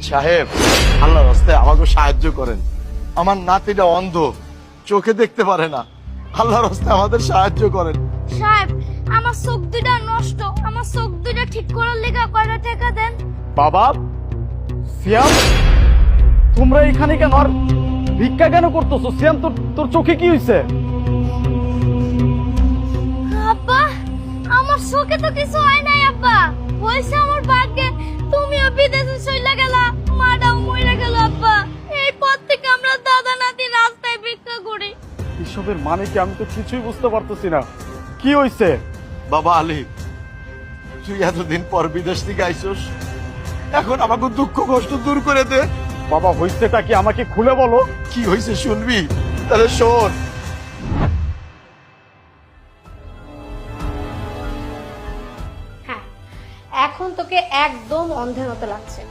সাহেব, আল্লাহর রাস্তায় আমাকে সাহায্য করেন। আমার নাতিটা অন্ধ, চোখে দেখতে পারে না। আল্লাহর রাস্তায় আমাদের সাহায্য করেন। সাহেব, আমার চোখ দুইটা নষ্ট, আমার চোখ দুইটা ঠিক করার লেগে কয়টা টাকা দেন। বাবা, সিয়াম, তোমরা এখানে কেন আর ভিক্ষা কেন করতেছো? সিয়াম, তোর তোর চোখে কি হয়েছে? আব্বা, আমার চোখে তো কিছু হয় নাই আব্বা, হয়েছে আমার ভাগ্যে। তুমিও বিদেশে চলে গেলা, মাটাও মরে গেল আব্বা। এই পর থেকে আমরা দাদা নাতি রাস্তায় ভিক্ষা করি। এসবের মানে কি? আমি তো কিছুই বুঝতে পারতেছি না। কি হয়েছে? বাবা আলী, তুই এতদিন পর বিদেশ থেকে আইসোস, এখন আমাকে দুঃখ কষ্ট দূর করে দে। বাবা, হয়েছেটা কি আমাকে খুলে বলো। কি হয়েছে শুনবি? তাহলে শোন। হ্যাঁ, এখন তোকে একদম অন্ধের মতো লাগছে।